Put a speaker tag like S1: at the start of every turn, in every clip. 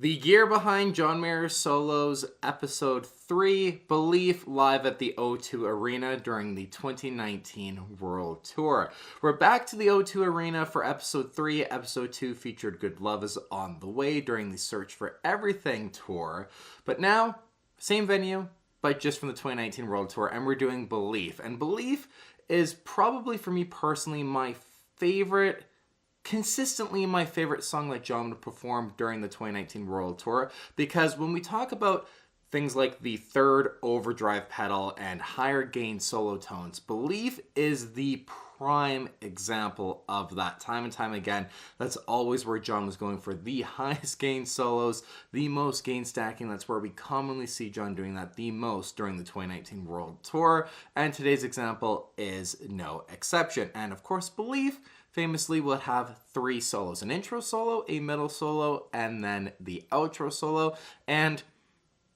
S1: The gear behind John Mayer's solos, episode 3, Belief, live at the O2 Arena during the 2019 World Tour. We're back to the O2 Arena for episode 3. Episode 2 featured Good Love Is On The Way during the Search for Everything tour. But now, same venue, but just from the 2019 World Tour, and we're doing Belief. And Belief is probably, for me personally, consistently my favorite song that John would perform during the 2019 World Tour, because when we talk about things like the third overdrive pedal and higher gain solo tones, Belief is the prime example of that. Time and time again, that's always where John was going for the highest gain solos, the most gain stacking. That's where we commonly see John doing that the most during the 2019 World Tour, and today's example is no exception. And of course, Belief famously would have 3 solos: an intro solo, a middle solo, and then the outro solo. And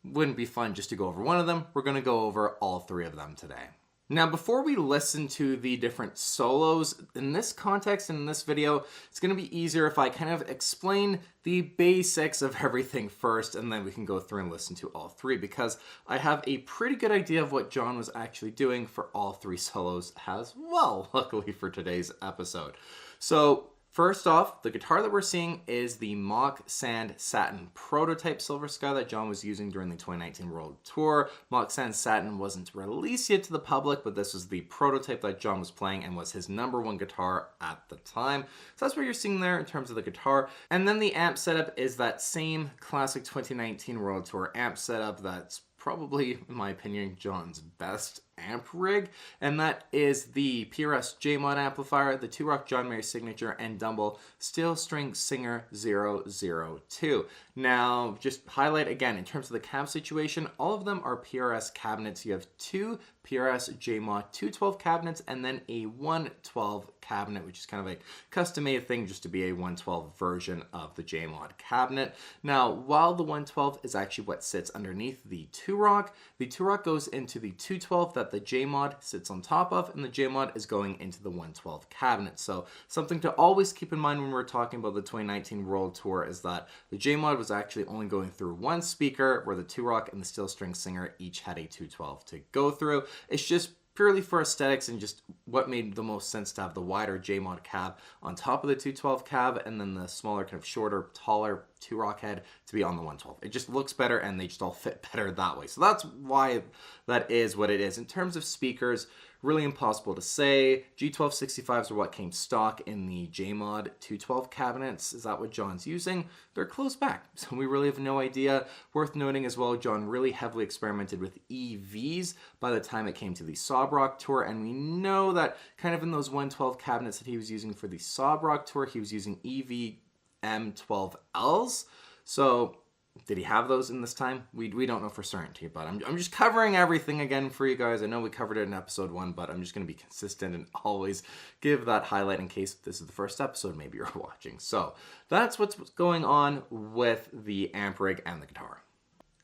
S1: wouldn't be fun just to go over one of them. We're going to go over all 3 of them today. Now, before we listen to the different solos, in this context and in this video, it's going to be easier if I kind of explain the basics of everything first, and then we can go through and listen to all 3, because I have a pretty good idea of what John was actually doing for all 3 solos as well, luckily for today's episode. So, first off, the guitar that we're seeing is the Mock Sand Satin prototype Silver Sky that John was using during the 2019 World Tour. Mock Sand Satin wasn't released yet to the public, but this was the prototype that John was playing and was his #1 guitar at the time. So that's what you're seeing there in terms of the guitar. And then the amp setup is that same classic 2019 World Tour amp setup that's probably, in my opinion, John's best amp rig, and that is the PRS JMod amplifier, the Two-Rock John Mayer Signature, and Dumble Steel String Singer 002. Now, just highlight again, in terms of the cab situation, all of them are PRS cabinets. You have 2 PRS JMod 212 cabinets, and then a 112 cabinet, which is kind of a custom-made thing just to be a 112 version of the JMod cabinet. Now, while the 112 is actually what sits underneath the Two-Rock, the Two-Rock goes into the 212 that the JMod sits on top of, and the JMod is going into the 112 cabinet. So something to always keep in mind when we're talking about the 2019 World Tour is that the JMod was actually only going through 1 speaker, where the Two-Rock and the Steel String Singer each had a 212 to go through. It's just purely for aesthetics and just what made the most sense to have the wider JMod cab on top of the 212 cab, and then the smaller, kind of shorter, taller Two-Rock head to be on the 112. It just looks better, and they just all fit better that way. So that's why that is what it is. In terms of speakers, really impossible to say. G1265s are what came stock in the JMod 212 cabinets. Is that what John's using? They're close back, so we really have no idea. Worth noting as well, John really heavily experimented with EVs by the time it came to the Sob Rock Tour, and we know that kind of in those 112 cabinets that he was using for the Sob Rock Tour, he was using EV M12Ls. So did he have those in this time? We don't know for certainty, but I'm just covering everything again for you guys. I know we covered it in episode 1, but I'm just going to be consistent and always give that highlight in case this is the first episode maybe you're watching. So that's what's going on with the amp rig and the guitar.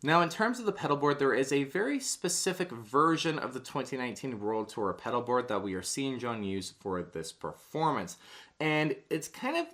S1: Now, in terms of the pedal board, there is a very specific version of the 2019 World Tour pedal board that we are seeing John use for this performance. And it's kind of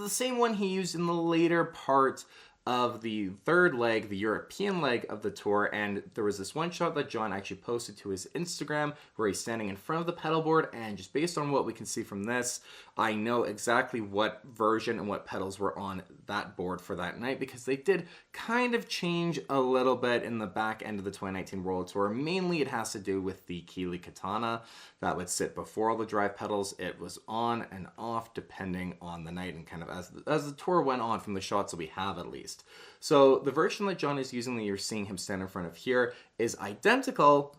S1: the same one he used in the later part of the third leg, the European leg of the tour, and there was this one shot that John actually posted to his Instagram where he's standing in front of the pedal board, and just based on what we can see from this, I know exactly what version and what pedals were on that board for that night, because they did kind of change a little bit in the back end of the 2019 World Tour. Mainly it has to do with the Keeley Katana that would sit before all the drive pedals. It was on and off depending on the night and kind of as the tour went on, from the shots that we have at least. So the version that John is using that you're seeing him stand in front of here is identical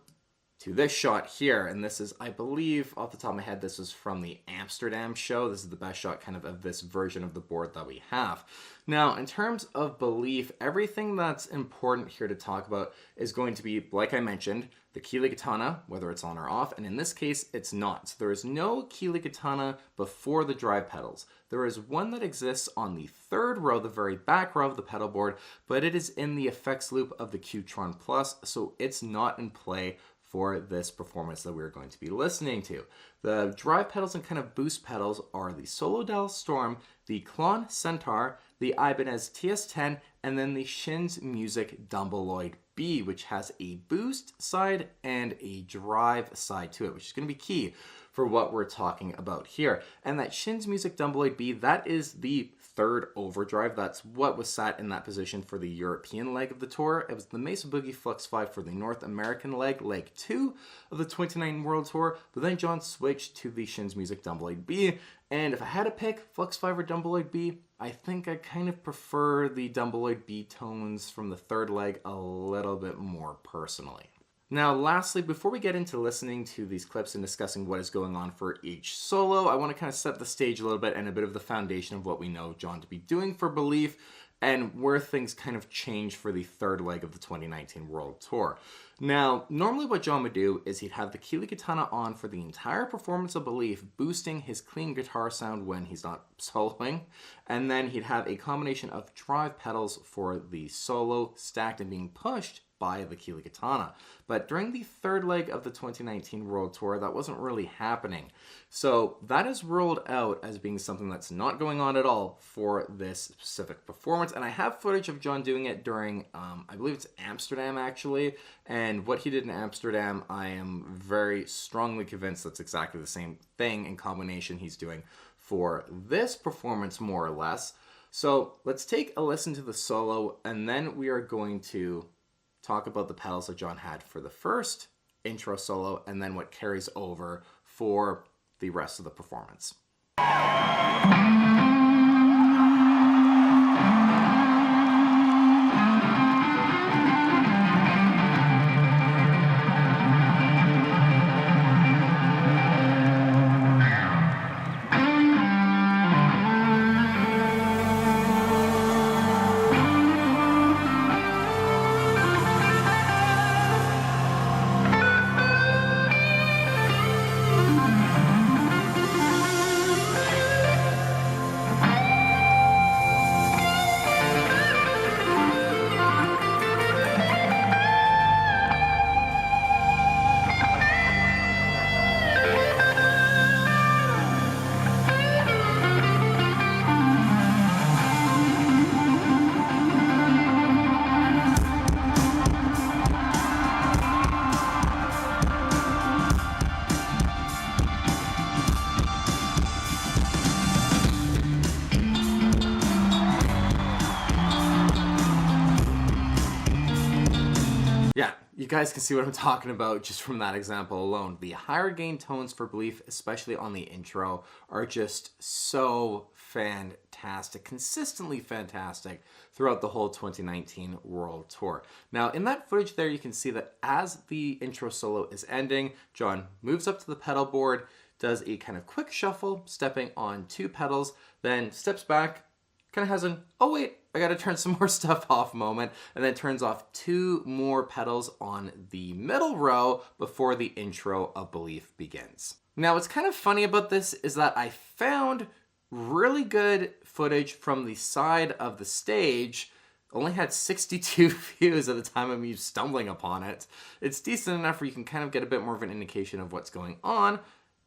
S1: to this shot here, and this is, I believe, off the top of my head, this is from the Amsterdam show. This is the best shot kind of this version of the board that we have. Now, in terms of Belief, everything that's important here to talk about is going to be, like I mentioned, the Keeley Katana, whether it's on or off, and in this case, it's not. So there is no Keeley Katana before the drive pedals. There is one that exists on the 3rd row, the very back row of the pedal board, but it is in the effects loop of the Qtron Plus, so it's not in play for this performance that we're going to be listening to. The drive pedals and kind of boost pedals are the Solo Dallas Storm, the Klon Centaur, the Ibanez TS10, and then the Shin's Music Dumbleloid B, which has a boost side and a drive side to it, which is going to be key for what we're talking about here. And that Shin's Music Dumbleloid B, that is the third overdrive. That's what was sat in that position for the European leg of the tour. It was the Mesa Boogie Flux 5 for the North American leg 2 of the 2019 World Tour, but then John switched to the Shin's Music Dumbleloid B, and if I had to pick Flux 5 or Dumbleloid B, I think I kind of prefer the Dumbleloid B tones from the third leg a little bit more personally. Now, lastly, before we get into listening to these clips and discussing what is going on for each solo, I want to kind of set the stage a little bit and a bit of the foundation of what we know John to be doing for Belief and where things kind of change for the third leg of the 2019 World Tour. Now, normally what John would do is he'd have the Keeley Katana on for the entire performance of Belief, boosting his clean guitar sound when he's not soloing, and then he'd have a combination of drive pedals for the solo stacked and being pushed by the Keeley Katana. But during the third leg of the 2019 World Tour, that wasn't really happening. So that is ruled out as being something that's not going on at all for this specific performance. And I have footage of John doing it during, I believe it's Amsterdam actually. And what he did in Amsterdam, I am very strongly convinced that's exactly the same thing in combination he's doing for this performance, more or less. So let's take a listen to the solo, and then we are going to talk about the pedals that John had for the first intro solo, and then what carries over for the rest of the performance. Yeah, you guys can see what I'm talking about just from that example alone. The higher gain tones for Belief, especially on the intro, are just so fantastic, consistently fantastic throughout the whole 2019 World Tour. Now, in that footage there, you can see that as the intro solo is ending, John moves up to the pedal board, does a kind of quick shuffle, stepping on 2 pedals, then steps back, kind of has an, oh wait, I gotta turn some more stuff off moment, and then turns off 2 more pedals on the middle row before the intro of Belief begins. Now, what's kind of funny about this is that I found really good footage from the side of the stage. Only had 62 views at the time of me stumbling upon it. It's decent enough where you can kind of get a bit more of an indication of what's going on,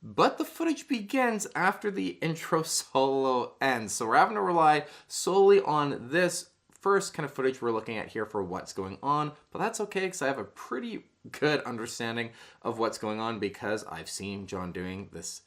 S1: but the footage begins after the intro solo ends. So we're having to rely solely on this first kind of footage we're looking at here for what's going on. But that's okay, because I have a pretty good understanding of what's going on because I've seen John doing this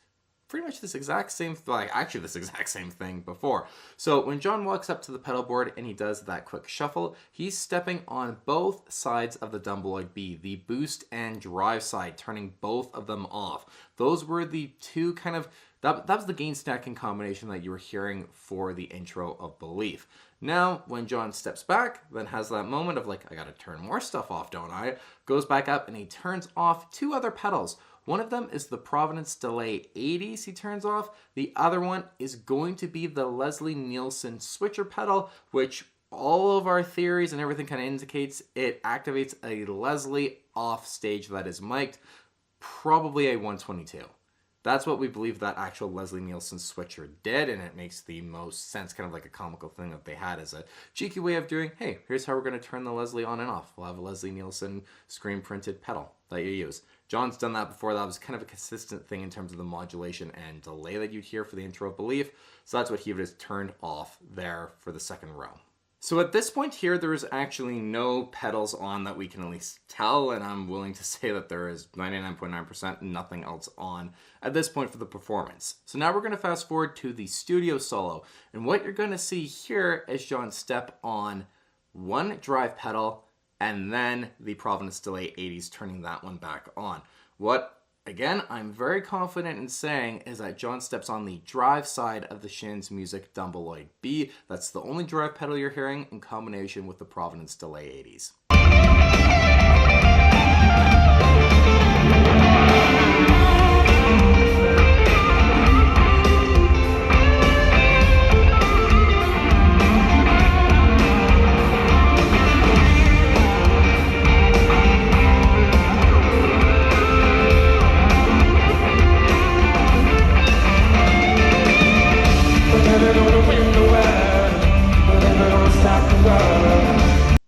S1: pretty much this exact same, actually this exact same thing before. So when John walks up to the pedal board and he does that quick shuffle, he's stepping on both sides of the Dumbleloid B, the boost and drive side, turning both of them off. Those were the two kind of, that was the gain stacking combination that you were hearing for the intro of Belief. Now, when John steps back, then has that moment of like, I gotta turn more stuff off, don't I? Goes back up and he turns off 2 other pedals. One of them is the Providence Delay 80s he turns off. The other one is going to be the Leslie Nielsen switcher pedal, which all of our theories and everything kind of indicates it activates a Leslie off stage that is mic'd, probably a 122. That's what we believe that actual Leslie Nielsen switcher did, and it makes the most sense, kind of like a comical thing that they had as a cheeky way of doing, hey, here's how we're going to turn the Leslie on and off. We'll have a Leslie Nielsen screen printed pedal that you use. John's done that before. That was kind of a consistent thing in terms of the modulation and delay that you'd hear for the intro of Belief. So that's what he just turned off there for the second row. So at this point here, there is actually no pedals on that we can at least tell, and I'm willing to say that there is 99.9% nothing else on at this point for the performance. So now we're going to fast forward to the studio solo, and what you're going to see here is John step on one drive pedal, and then the Providence Delay 80s, turning that one back on. What again, I'm very confident in saying is that John steps on the drive side of the Shin's Music Dumble Lloyd B. That's the only drive pedal you're hearing in combination with the Providence Delay 80s.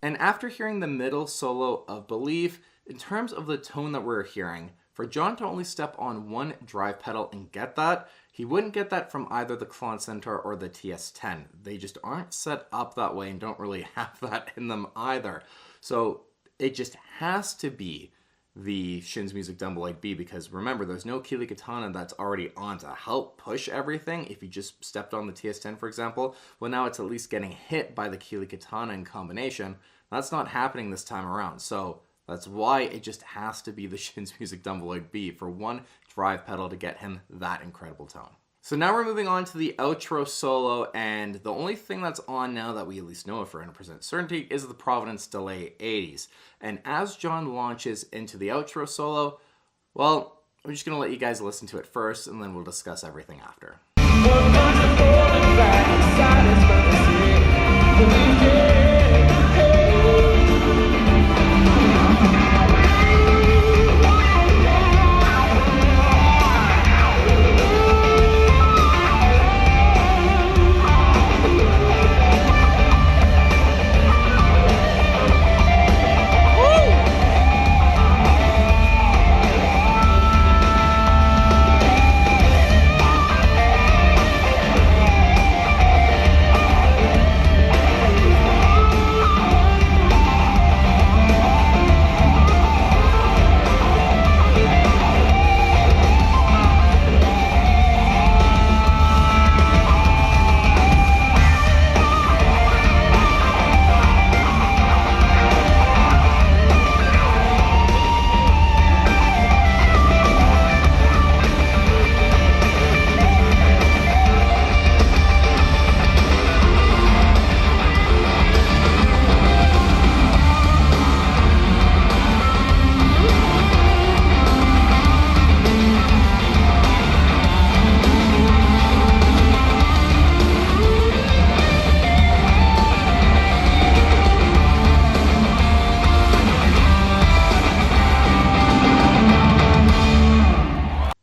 S1: And after hearing the middle solo of Believe, in terms of the tone that we're hearing, for John to only step on one drive pedal and get that, he wouldn't get that from either the Klon Centaur or the TS10. They just aren't set up that way and don't really have that in them either. So it just has to be the Shin's Music Dumble Lloyd B, because remember, there's no Keeley Katana that's already on to help push everything. If you just stepped on the TS10, for example, well, now it's at least getting hit by the Keeley Katana in combination. That's not happening this time around, so that's why it just has to be the Shin's Music Dumble Lloyd B for one drive pedal to get him that incredible tone. So now we're moving on to the outro solo, and the only thing that's on now that we at least know for 100% certainty is the Providence Delay 80s. And as John launches into the outro solo, well, I'm just going to let you guys listen to it first, and then we'll discuss everything after.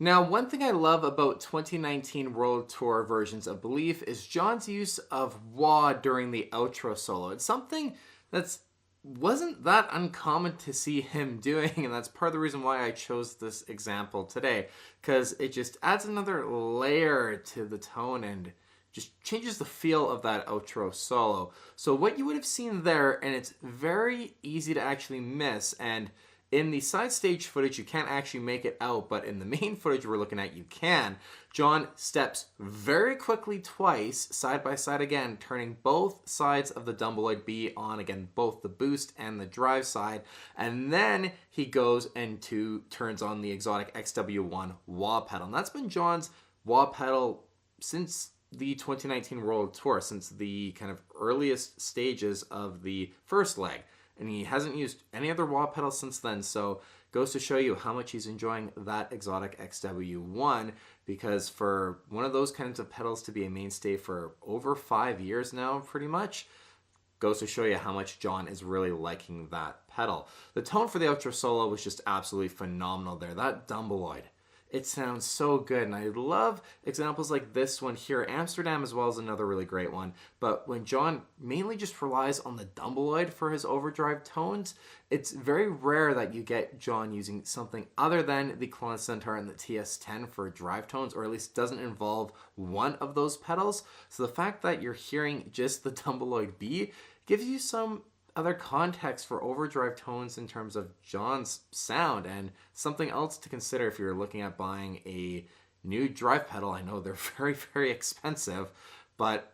S1: Now, one thing I love about 2019 World Tour versions of Believe is John's use of wah during the outro solo. It's something that's wasn't that uncommon to see him doing, and that's part of the reason why I chose this example today, because it just adds another layer to the tone and just changes the feel of that outro solo. So what you would have seen there, and it's very easy to actually miss, and in the side stage footage, you can't actually make it out, but in the main footage we're looking at, you can. John steps very quickly twice, side by side again, turning both sides of the Dumble Lloyd B on, again, both the boost and the drive side, and then he goes and turns on the Exotic XW1 wah pedal. And that's been John's wah pedal since the 2019 World Tour, since the kind of earliest stages of the first leg. And he hasn't used any other wah pedal since then, so goes to show you how much he's enjoying that Exotic XW1, because for one of those kinds of pedals to be a mainstay for over 5 years now, pretty much, goes to show you how much John is really liking that pedal. The tone for the outro solo was just absolutely phenomenal there. That Dumble Lloyd, it sounds so good, and I love examples like this one here. Amsterdam as well is another really great one, but when John mainly just relies on the Dumble Lloyd for his overdrive tones, it's very rare that you get John using something other than the Klon Centaur and the TS10 for drive tones, or at least doesn't involve one of those pedals. So the fact that you're hearing just the Dumble Lloyd B gives you some other context for overdrive tones in terms of John's sound, and something else to consider if you're looking at buying a new drive pedal. I know they're very, very expensive, but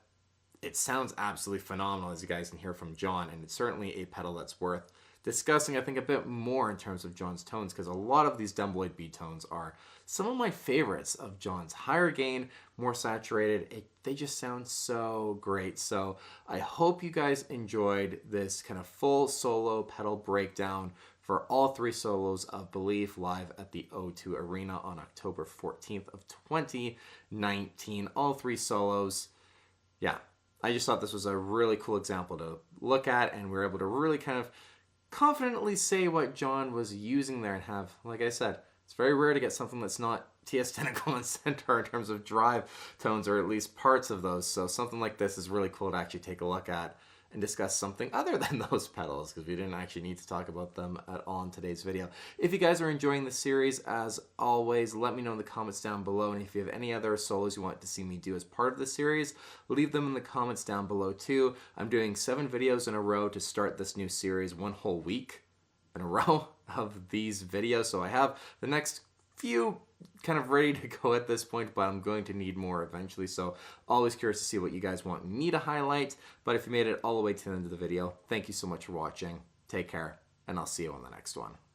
S1: it sounds absolutely phenomenal, as you guys can hear from John, and it's certainly a pedal that's worth discussing, I think, a bit more in terms of John's tones, because a lot of these Dumbleweed B tones are some of my favorites of John's. Higher gain, more saturated, they just sound so great. So I hope you guys enjoyed this kind of full solo pedal breakdown for all 3 solos of Belief live at the O2 Arena on October 14th of 2019. All 3 solos. Yeah, I just thought this was a really cool example to look at, and we were able to really kind of confidently say what John was using there and have, like I said, it's very rare to get something that's not TS-10 and Centaur in terms of drive tones, or at least parts of those. So something like this is really cool to actually take a look at and discuss something other than those pedals, because we didn't actually need to talk about them at all in today's video. If you guys are enjoying the series, as always, let me know in the comments down below, and if you have any other solos you want to see me do as part of the series, leave them in the comments down below too. I'm doing 7 videos in a row to start this new series, 1 whole week in a row of these videos, so I have the next few kind of ready to go at this point, but I'm going to need more eventually, so always curious to see what you guys want me to highlight. But if you made it all the way to the end of the video, thank you so much for watching. Take care, and I'll see you on the next one.